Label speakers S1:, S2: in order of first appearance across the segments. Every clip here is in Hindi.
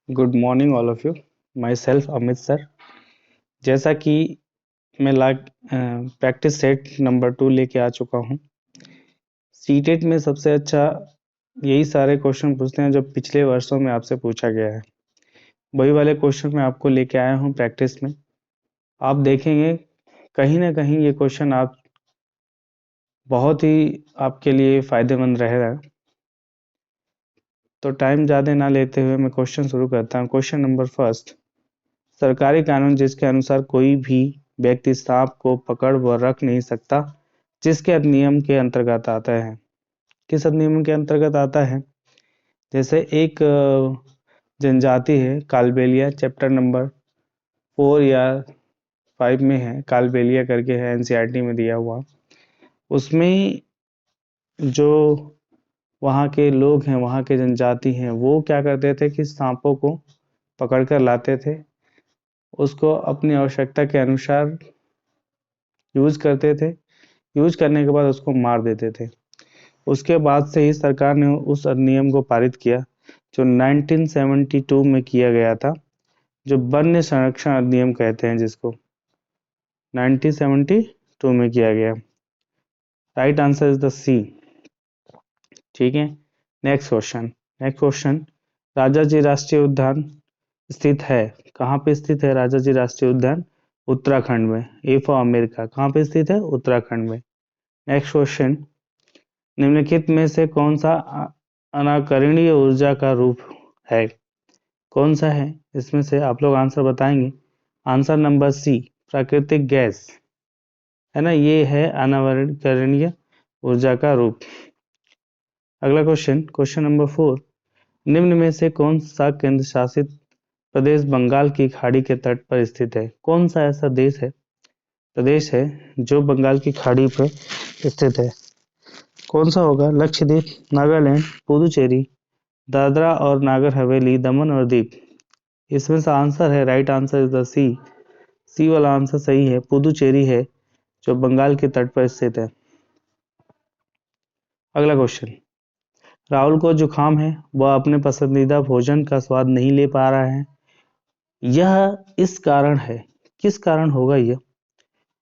S1: Good morning all of you. My self Amit sir. जैसा कि मैं प्रैक्टिस सेट नंबर 2 लेके आ चुका हूँ। सीटेट में सबसे अच्छा यही सारे क्वेश्चन पूछते हैं जो पिछले वर्षों में आपसे पूछा गया है। वही वाले क्वेश्चन मैं आपको लेके आया हूँ प्रैक्टिस में। आप देखेंगे कहीं ना कहीं ये क्वेश्चन आप बहुत ही आपके लिए फ़ायदेमंद रहेगा। तो टाइम ज़्यादा ना लेते हुए मैं क्वेश्चन शुरू करता हूँ। Question number first. सरकारी कानून जिसके अनुसार कोई भी व्यक्ति सांप को पकड़ व रख नहीं सकता, जिसके अधिनियम के अंतर्गत आता है। किस अधिनियम के अंतर्गत आता है? जैसे एक जनजाति है कालबेलिया, चैप्टर नंबर 4 या 5 में है, कालबेलिया करके है, एनसीईआरटी में दिया हुआ। उसमें जो वहाँ के लोग हैं, वहाँ के जनजाति हैं, वो क्या करते थे कि सांपों को पकड़ कर लाते थे, उसको अपनी आवश्यकता के अनुसार यूज करते थे। यूज करने के बाद उसको मार देते थे। उसके बाद से ही सरकार ने उस अधिनियम को पारित किया जो 1972 में किया गया था, जो वन्य संरक्षण अधिनियम कहते हैं, जिसको 1972 में किया गया। राइट आंसर इज द सी। ठीक है, नेक्स्ट क्वेश्चन। राजाजी राष्ट्रीय उद्यान स्थित है, कहाँ पे स्थित है राजाजी राष्ट्रीय उद्यान? उत्तराखंड में। ए फॉर अमेरिका। कहाँ पे स्थित है? उत्तराखंड में। Next question. निम्नलिखित में से कौन सा अनाकरणीय ऊर्जा का रूप है? कौन सा है इसमें से? आप लोग आंसर बताएंगे। आंसर नंबर सी, प्राकृतिक गैस है ना, ये है अनावरणीय ऊर्जा का रूप। अगला क्वेश्चन नंबर 4। निम्न में से कौन सा केंद्र शासित प्रदेश बंगाल की खाड़ी के तट पर स्थित है? कौन सा ऐसा प्रदेश है जो बंगाल की खाड़ी पर स्थित है? कौन सा होगा? लक्षद्वीप, नागालैंड, पुदुचेरी, दादरा और नागर हवेली, दमन और दीव। इसमें से आंसर है, राइट आंसर इज द सी। सी वाला आंसर सही है, पुदुचेरी है जो बंगाल के तट पर स्थित है। अगला क्वेश्चन। राहुल को जुकाम है, वह अपने पसंदीदा भोजन का स्वाद नहीं ले पा रहा है। यह इस कारण है, किस कारण होगा यह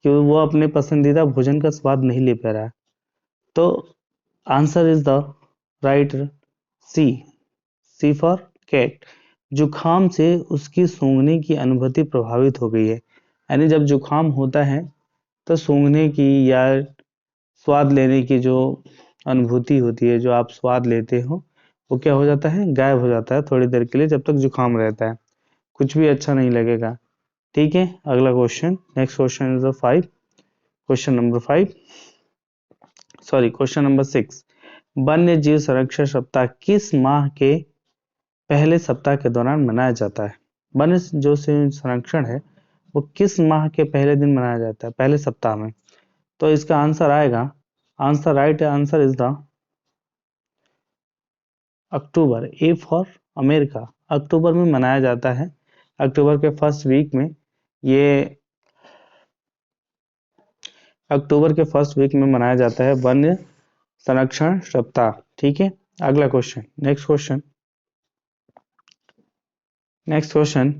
S1: कि वो अपने पसंदीदा भोजन का स्वाद नहीं ले पा रहा है? तो answer is the right C, C for cat. जुखाम से उसकी सूंघने की अनुभूति प्रभावित हो गई है। यानी जब जुखाम होता है तो सूंघने की या स्वाद लेने की जो अनुभूति होती है, जो आप स्वाद लेते हो, वो क्या हो जाता है? गायब हो जाता है थोड़ी देर के लिए, जब तक जुखाम रहता है। कुछ भी अच्छा नहीं लगेगा। ठीक है, अगला question. Next question is the 5। Question number 5, sorry question number 6। वन्य जीव संरक्षण सप्ताह किस माह के पहले सप्ताह के दौरान मनाया जाता है? वन्य जो संरक्षण है वो किस माह के पहले दिन मनाया जाता है? पहले सप्ताह में। तो इसका आंसर आएगा, answer right answer is the October, a for America. अक्टूबर में मनाया जाता है, अक्टूबर के फर्स्ट वीक में। ये अक्टूबर के फर्स्ट वीक में मनाया जाता है वन्य संरक्षण सप्ताह। ठीक है, अगला क्वेश्चन। Next question.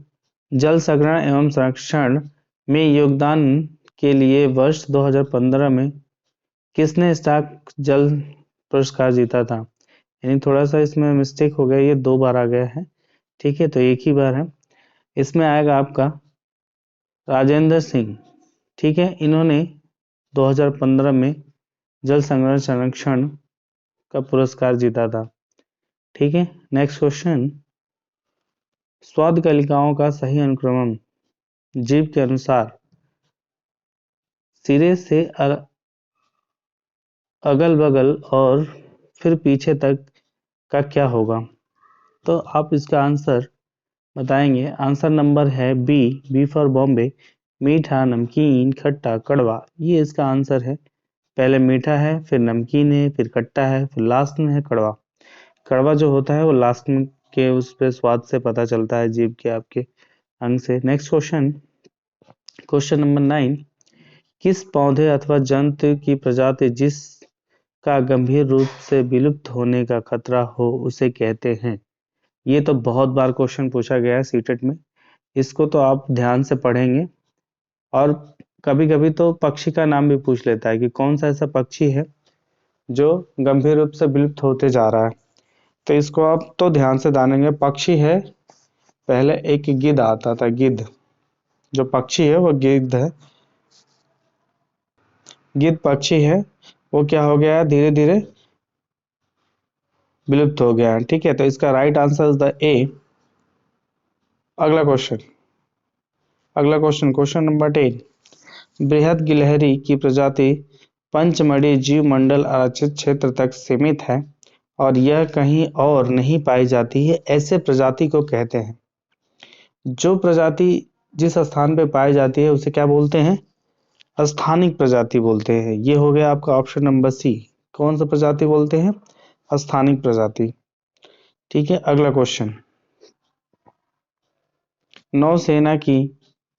S1: जल संग्रहण एवं संरक्षण में योगदान के लिए वर्ष 2015 में किसने स्टॉक जल पुरस्कार जीता था? यानी थोड़ा सा इसमें मिस्टेक हो गया, ये 2 बार आ गया है। ठीक है, तो एक ही बार है। इसमें आएगा आपका राजेंद्र सिंह। ठीक है, इन्होंने 2015 में जल संग्रहण संरक्षण का पुरस्कार जीता था। ठीक है, नेक्स्ट क्वेश्चन। स्वाद कलिकाओं का सही अनुक्रम जीव के अनुसार सिरे से अगल बगल और फिर पीछे तक का क्या होगा? तो आप इसका आंसर बताएंगे। आंसर नंबर है बी, बी फॉर बॉम्बे। मीठा, नमकीन, खट्टा, कड़वा, ये इसका आंसर है। पहले मीठा है, फिर नमकीन है, फिर खट्टा है, फिर लास्ट में है कड़वा। कड़वा जो होता है वो लास्ट में के उस पे स्वाद से पता चलता है, जीभ के आपके अंग से। Next question number 9। किस पौधे अथवा जंतु की प्रजाति जिसका गंभीर रूप से विलुप्त होने का खतरा हो उसे कहते हैं? ये तो बहुत बार क्वेश्चन पूछा गया है सीटेट में, इसको तो आप ध्यान से पढ़ेंगे। और कभी कभी तो पक्षी का नाम भी पूछ लेता है कि कौन सा ऐसा पक्षी है जो गंभीर रूप से विलुप्त होते जा रहा है, तो इसको आप तो ध्यान से जानेंगे। पक्षी है, पहले एक गिद्ध आता था, गिद्ध, जो पक्षी है वो गिद्ध है, गिद्ध पक्षी है, वो क्या हो गया है, धीरे धीरे विलुप्त हो गया है। ठीक है, तो इसका राइट आंसर इज द ए। अगला क्वेश्चन, अगला क्वेश्चन, क्वेश्चन नंबर 10। बृहद गिलहरी की प्रजाति पंचमढ़ी जीव मंडल आरक्षित क्षेत्र तक सीमित है और यह कहीं और नहीं पाई जाती है, ऐसे प्रजाति को कहते हैं। जो प्रजाति जिस स्थान पे पाई जाती है उसे क्या बोलते हैं, स्थानिक प्रजाति बोलते हैं। ये हो गया आपका ऑप्शन नंबर सी। कौन सा प्रजाति बोलते हैं, स्थानिक प्रजाति। ठीक है, अगला क्वेश्चन, नौसेना की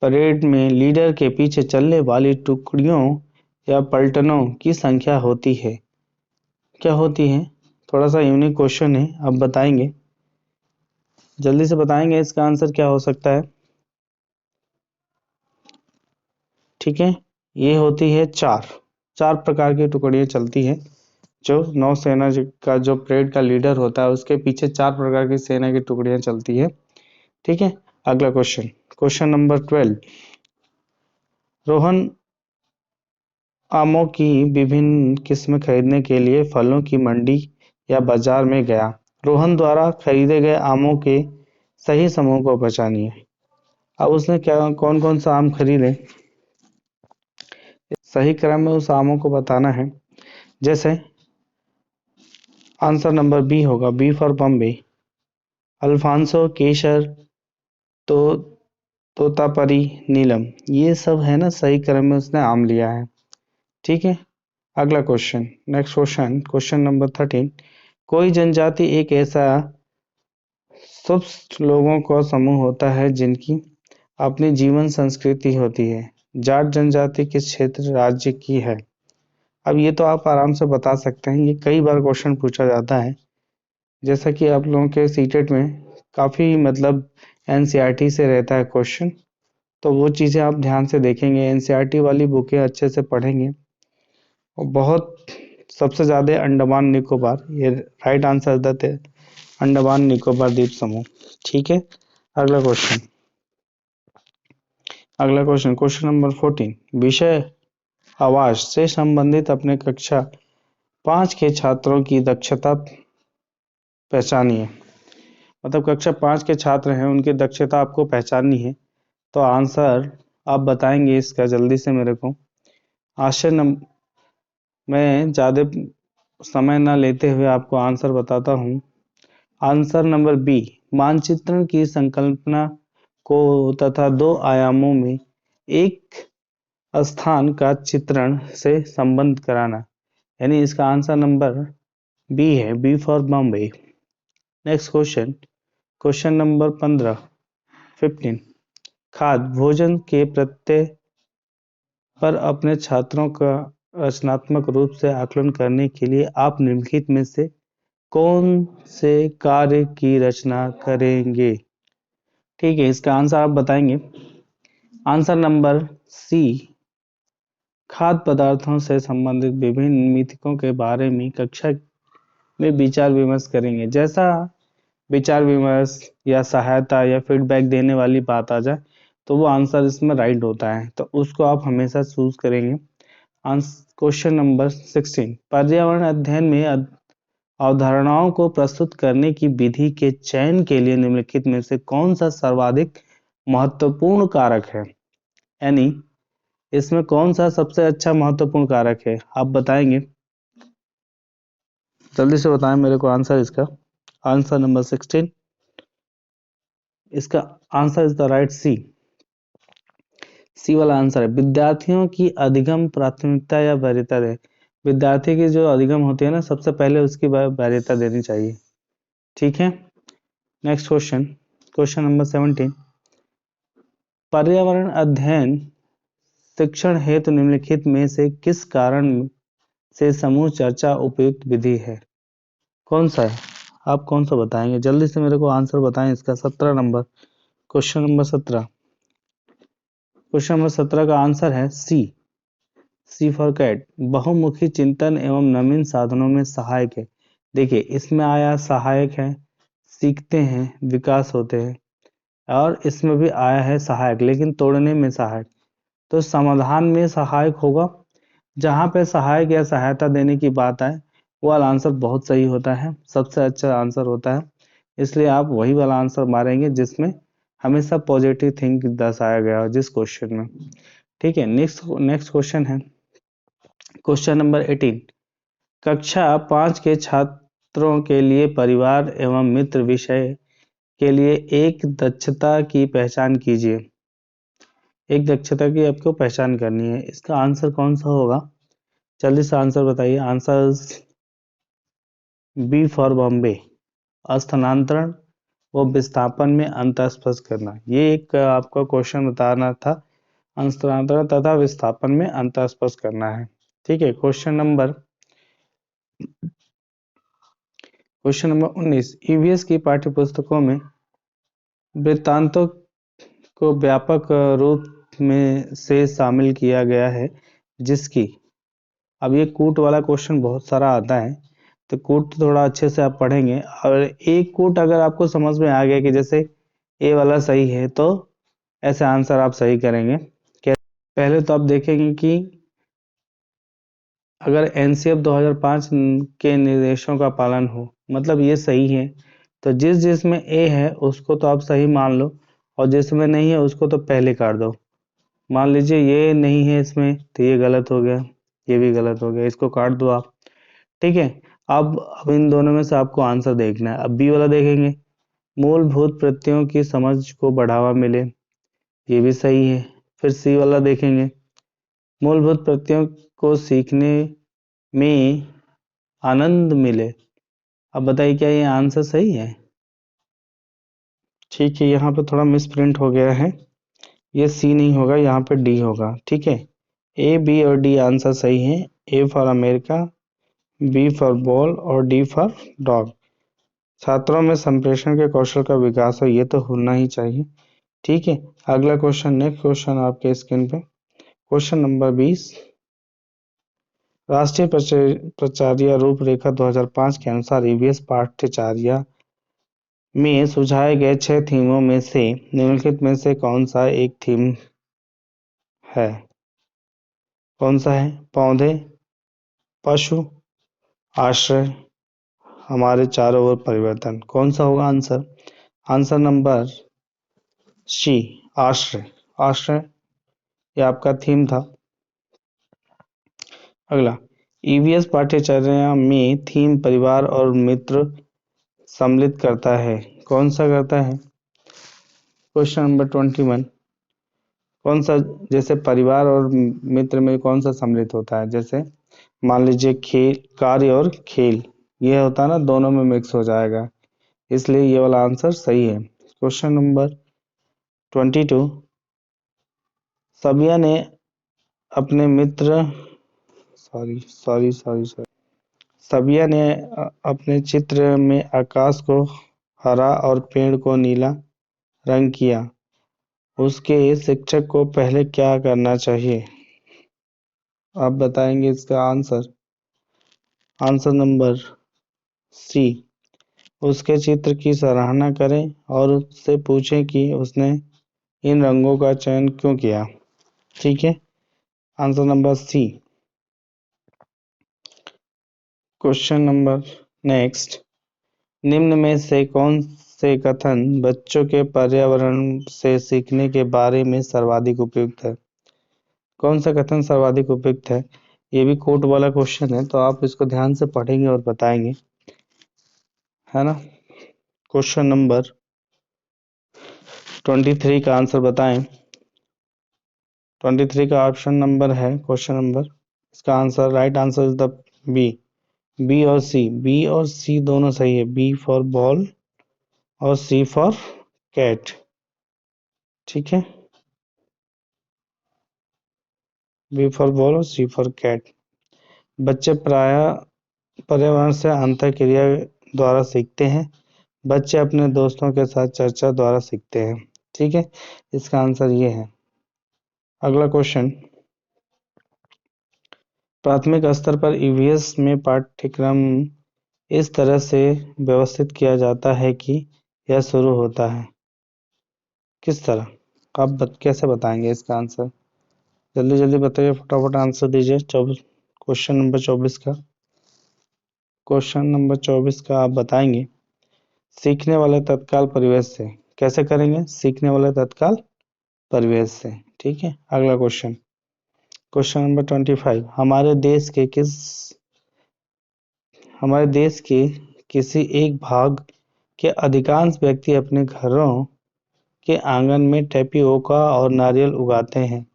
S1: परेड में लीडर के पीछे चलने वाली टुकड़ियों या पलटनों की संख्या होती है, क्या होती है? थोड़ा सा यूनिक क्वेश्चन है, अब बताएंगे, जल्दी से बताएंगे इसका आंसर क्या हो सकता है। ठीक है, ये होती है चार, चार प्रकार की टुकड़ियां चलती है। जो नौसेना का जो परेड का लीडर होता है उसके पीछे चार प्रकार की सेना की टुकड़ियां चलती है। ठीक है, अगला क्वेश्चन, क्वेश्चन नंबर 12। रोहन आमों की विभिन्न किस्में खरीदने के लिए फलों की मंडी या बाजार में गया। रोहन द्वारा खरीदे गए आमों के सही समूह को पहचानिए। अब उसने क्या, कौन कौन सा आम खरीदे, सही क्रम में उस आमों को बताना है। जैसे आंसर नंबर बी होगा, बी फॉर बॉम्बे, अल्फांसो, केसर, तो तोतापरी, नीलम, ये सब है ना, सही क्रम में उसने आम लिया है। ठीक है, अगला question, next question, question number 13। कोई जनजाति एक ऐसा सुस्त लोगों का समूह होता है जिनकी अपनी जीवन संस्कृति होती है। जाट जनजाति किस क्षेत्र राज्य की है? अब ये तो आप आराम से बता सकते हैं, ये कई बार क्वेश्चन पूछा जाता है। जैसा कि आप लोगों के सीटेट में काफ़ी मतलब एनसीईआरटी से रहता है क्वेश्चन, तो वो चीज़ें आप ध्यान से देखेंगे, एनसीईआरटी वाली बुकें अच्छे से पढ़ेंगे। और बहुत सबसे ज़्यादा अंडमान निकोबार, ये राइट आंसर देते हैं, अंडमान निकोबार द्वीप समूह। ठीक है, अगला क्वेश्चन, अगला क्वेश्चन, क्वेश्चन नंबर 14। विषय आवाज से संबंधित अपने कक्षा 5 के छात्रों की दक्षता पहचानिए। मतलब कक्षा 5 के छात्र हैं, उनकी दक्षता आपको पहचाननी है, तो आंसर आप बताएंगे इसका जल्दी से मेरे को। मैं ज़्यादा समय ना लेते हुए आपको आंसर बताता हूँ। आंसर नंबर बी, मानचित्रण की संकल्पना को तथा दो आयामों में एक स्थान का चित्रण से संबंध कराना, यानी इसका आंसर नंबर बी है, B for Bombay. Next question, question number 15। खाद्य भोजन के प्रत्यय पर अपने छात्रों का रचनात्मक रूप से आकलन करने के लिए आप निम्नलिखित में से कौन से कार्य की रचना करेंगे? ठीक है, इसका आंसर आप बताएंगे। आंसर नंबर सी, खाद्य पदार्थों से संबंधित विभिन्न मिथकों के बारे में कक्षा में विचार विमर्श करेंगे। जैसा विचार विमर्श या सहायता या फीडबैक देने वाली बात आ जाए तो वो आंसर इसमें राइट होता है, तो उसको आप हमेशा चूज करेंगे। Question number 16। पर्यावरण अध्ययन में अवधारणाओं को प्रस्तुत करने की विधि के चयन के लिए निम्नलिखित में से कौन सा सर्वाधिक महत्वपूर्ण कारक है, यानी इसमें कौन सा सबसे अच्छा महत्वपूर्ण कारक है, आप बताएंगे, जल्दी से बताएं मेरे को आंसर इसका। आंसर नंबर 16, इसका answer is the right C, सी वाला आंसर है। विद्यार्थियों की अधिगम प्राथमिकता या वरीयता है, विद्यार्थी की जो अधिगम होती है ना, सबसे पहले उसकी वरीयता देनी चाहिए। ठीक है, नेक्स्ट क्वेश्चन, क्वेश्चन नंबर 17। पर्यावरण अध्ययन शिक्षण हेतु निम्नलिखित में से किस कारण से समूह चर्चा उपयुक्त विधि है, कौन सा है? आप कौन सा बताएंगे? जल्दी से मेरे को आंसर बताएं इसका। 17 number, question number 17। Question number 17 का आंसर है सी फॉर कैट। बहुमुखी चिंतन एवं नवीन साधनों में सहायक है। देखिए इसमें आया सहायक है, सीखते हैं, विकास होते हैं, और इसमें भी आया है सहायक, लेकिन तोड़ने में सहायक। तो समाधान में सहायक होगा। जहां पे सहायक या सहायता देने की बात आए वो वाला आंसर बहुत सही होता है, सबसे अच्छा आंसर होता है। इसलिए आप वही वाला आंसर मारेंगे जिसमें हमेशा पॉजिटिव थिंक दर्शाया गया हो जिस क्वेश्चन में। ठीक है, नेक्स्ट नेक्स्ट क्वेश्चन है क्वेश्चन नंबर 18। कक्षा 5 के छात्रों के लिए परिवार एवं मित्र विषय के लिए एक दक्षता की पहचान कीजिए। एक दक्षता की आपको पहचान करनी है, इसका आंसर कौन सा होगा? जल्दी से आंसर बताइए। Answer B for Bombay. स्थानांतरण व विस्थापन में अंतर स्पष्ट करना, ये एक आपका क्वेश्चन बताना था। स्थानांतरण तथा विस्थापन में अंतर स्पष्ट करना है। ठीक है, क्वेश्चन नंबर 19। ईवीएस की पाठ्यपुस्तकों में वृत्तांतों को व्यापक रूप में से शामिल किया गया है, जिसकी। अब ये कूट वाला क्वेश्चन बहुत सारा आता है, तो कूट थोड़ा अच्छे से आप पढ़ेंगे, और एक कूट अगर आपको समझ में आ गया कि जैसे ए वाला सही है तो ऐसे आंसर आप सही करेंगे। पहले तो आप देखेंगे कि अगर एनसीएफ 2005 के निर्देशों का पालन हो, मतलब ये सही है, तो जिस जिसमें ए है उसको तो आप सही मान लो, और जिसमें नहीं है उसको तो पहले काट दो। मान लीजिए ये नहीं है इसमें, तो ये गलत हो गया, ये भी गलत हो गया, इसको काट दो आप। ठीक है, अब इन दोनों में से आपको आंसर देखना है। अब बी वाला देखेंगे, मूलभूत प्रत्ययों की समझ को बढ़ावा मिले, ये भी सही है। फिर सी वाला देखेंगे, मूलभूत प्रत्ययों को सीखने में आनंद मिले। अब बताइए क्या ये आंसर सही है? ठीक है, यहाँ पे थोड़ा मिस प्रिंट हो गया है, ये सी नहीं होगा, यहाँ पे डी होगा। ठीक है, ए बी और डी आंसर सही है। A for America, B for ball और डी फॉर डॉग। छात्रों में संप्रेषण के कौशल का विकास हो, ये तो होना ही चाहिए। ठीक है, अगला क्वेश्चन, नेक्स्ट क्वेश्चन आपके स्क्रीन पे, क्वेश्चन नंबर 20। राष्ट्रीय प्राचार्य रूपरेखा 2005 के अनुसार ईवीएस पाठ्यचर्या में सुझाए गए 6 थीमों में से निम्नलिखित में से कौन सा एक थीम है? कौन सा है? पौधे, पशु, आश्रय, हमारे चारों ओर परिवर्तन। कौन सा होगा आंसर? आंसर नंबर सी, आश्रय। आश्रय ये आपका थीम था। अगला, ईवीएस पाठ्यचर्या में थीम परिवार और मित्र सम्मिलित करता है, कौन सा करता है? Question number 21। कौन सा, जैसे परिवार और मित्र में कौन सा सम्मिलित होता है? जैसे मान लीजिए खेल, कार्य और खेल, ये होता है ना, दोनों में मिक्स हो जाएगा, इसलिए ये वाला आंसर सही है। Question number 22। सबिया ने अपने मित्र सॉरी सॉरी सॉरी सॉरी सबिया ने अपने चित्र में आकाश को हरा और पेड़ को नीला रंग किया। उसके शिक्षक को पहले क्या करना चाहिए? आप बताएंगे इसका आंसर। आंसर नंबर सी, उसके चित्र की सराहना करें और उससे पूछें कि उसने इन रंगों का चयन क्यों किया। ठीक है, answer number C. Question number next, निम्न में से कौन से कथन बच्चों के पर्यावरण से सीखने के बारे में सर्वाधिक उपयुक्त है? कौन सा कथन सर्वाधिक उपयुक्त है? ये भी कोट वाला क्वेश्चन है, तो आप इसको ध्यान से पढ़ेंगे और बताएंगे, है ना। क्वेश्चन नंबर 23 का आंसर बताएं। 23 का ऑप्शन नंबर है क्वेश्चन नंबर, इसका answer, right answer is the B. B और सी, बी और सी दोनों सही है, बी फॉर बॉल और सी फॉर कैट। ठीक है, बी फॉर बॉल और सी फॉर कैट। बच्चे प्रायः पर्यावरण से अंतःक्रिया द्वारा सीखते हैं, बच्चे अपने दोस्तों के साथ चर्चा द्वारा सीखते हैं। ठीक है, इसका आंसर ये है। अगला क्वेश्चन, प्राथमिक स्तर पर ईवीएस में पाठ्यक्रम इस तरह से व्यवस्थित किया जाता है कि यह शुरू होता है, किस तरह? आप कैसे बताएंगे इसका आंसर? जल्दी जल्दी बताइए, फटाफट आंसर दीजिए। 24 क्वेश्चन नंबर 24 का, क्वेश्चन नंबर 24 का आप बताएंगे। सीखने वाले तत्काल परिवेश से, कैसे करेंगे? सीखने वाले तत्काल परिवेश से। ठीक है, अगला क्वेश्चन, क्वेश्चन नंबर 25, हमारे देश के किसी एक भाग के अधिकांश व्यक्ति अपने घरों के आंगन में टेपिओका और नारियल उगाते हैं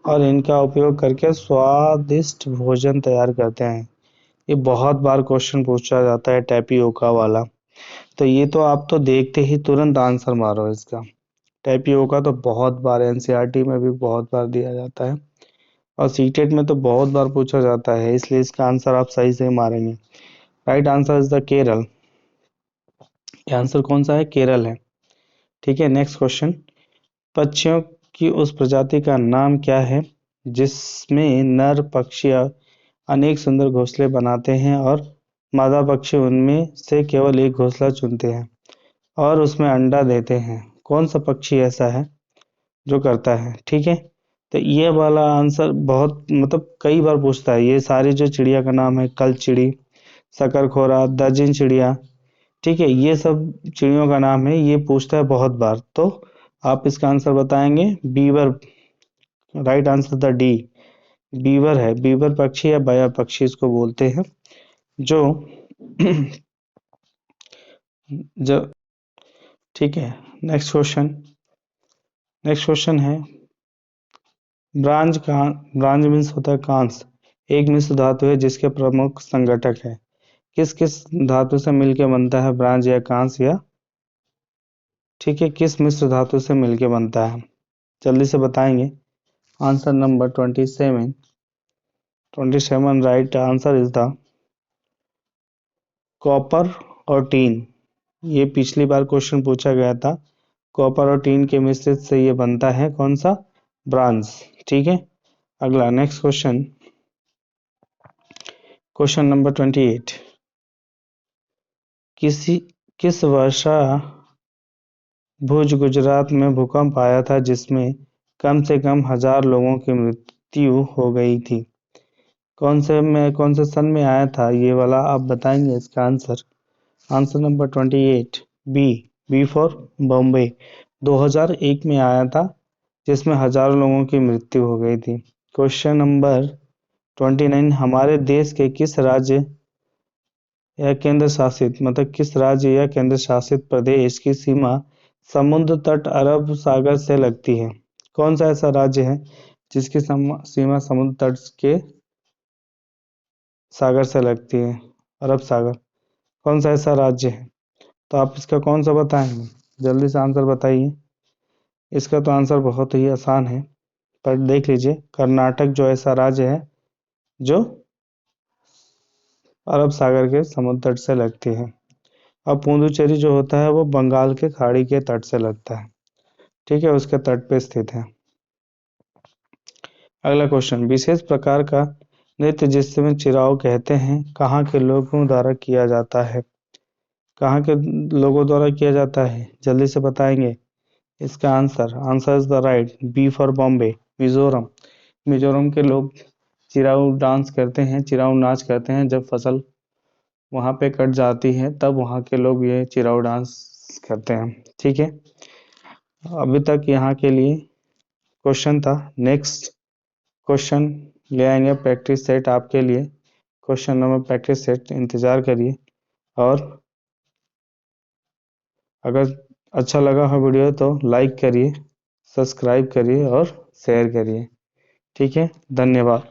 S1: और इनका उपयोग करके स्वादिष्ट भोजन तैयार करते हैं। ये बहुत बार क्वेश्चन पूछा जाता है टेपिओका वाला, तो ये तो आप तो देखते ही तुरंत आंसर मारो इसका। टेपिओका तो बहुत बार एनसीईआरटी में भी बहुत बार दिया जाता है और सीटेट में तो बहुत बार पूछा जाता है, इसलिए इसका आंसर आप सही से मारेंगे। Right answer is the Kerala. ये आंसर कौन सा है? केरल है। ठीक है, नेक्स्ट क्वेश्चन, पक्षियों की उस प्रजाति का नाम क्या है जिसमें नर पक्षी अनेक सुंदर घोंसले बनाते हैं और मादा पक्षी उनमें से केवल एक घोंसला चुनते हैं और उसमें अंडा देते हैं? कौन सा पक्षी ऐसा है जो करता है? ठीक है, तो ये वाला आंसर बहुत मतलब कई बार पूछता है। ये सारी जो चिड़िया का नाम है, कलचिड़ी, शकरखोरा, दर्जिन चिड़िया, ठीक है, ये सब चिड़ियों का नाम है, ये पूछता है बहुत बार। तो आप इसका आंसर बताएंगे beaver. Right answer the D, beaver है। बीवर पक्षी या बया पक्षी इसको बोलते हैं, जो जो ठीक है, नेक्स्ट क्वेश्चन है, ब्रांज मीन्स होता है कांस, एक मिश्र धातु है जिसके प्रमुख संगठक है। किस किस धातु से मिलकर बनता है ब्रांज या कांस? या ठीक है, किस मिश्र धातु से मिलकर बनता है? जल्दी से बताएंगे। Answer number 27 right answer is the copper और टीन। ये पिछली बार क्वेश्चन पूछा गया था, कॉपर और टीन के मिश्रित से ये बनता है कौन सा? ब्रांज। ठीक है, अगला नेक्स्ट क्वेश्चन, क्वेश्चन नंबर 28, किस वर्षा भुज गुजरात में भूकंप आया था जिसमें कम से कम 1000 लोगों की मृत्यु हो गई थी? कौन से सन में आया था ये वाला? आप बताएंगे इसका answer. Answer number 28 B for Bombay, 2001 में आया था जिसमें हजारों लोगों की मृत्यु हो गई थी। क्वेश्चन नंबर 29, हमारे देश के किस राज्य या केंद्र शासित किस राज्य या केंद्र शासित प्रदेश की सीमा समुद्र तट अरब सागर से लगती है? कौन सा ऐसा राज्य है जिसकी सीमा समुद्र तट के सागर से लगती है, अरब सागर? कौन सा ऐसा राज्य है? तो आप इसका कौन सा बताएंगे? जल्दी से आंसर बताइए। इसका तो आंसर बहुत ही आसान है, पर देख लीजिए, कर्नाटक जो ऐसा राज्य है जो अरब सागर के समुद्र तट से लगती है, और पुडुचेरी जो होता है वो बंगाल के खाड़ी के तट से लगता है। ठीक है, उसके तट पे स्थित है। अगला क्वेश्चन, विशेष प्रकार का नृत्य जिसमें चिराव कहते हैं कहाँ के लोगों द्वारा किया जाता है? कहाँ के लोगों द्वारा किया जाता है? जल्दी से बताएंगे इसका answer is the right B for Bombay, Mizoram. Mizoram के लोग चिराऊ डांस करते हैं, चिराऊ नाच करते हैं। जब फसल वहां पे कट जाती है तब वहां के लोग ये चिराऊ डांस करते हैं। ठीक है, अभी तक यहाँ के लिए क्वेश्चन था। नेक्स्ट क्वेश्चन ले आएंगे प्रैक्टिस सेट आपके लिए। क्वेश्चन नंबर प्रैक्टिस सेट इंतजार करिए, और अगर अच्छा लगा हो वीडियो तो लाइक करिए, सब्सक्राइब करिए और शेयर करिए। ठीक है, धन्यवाद।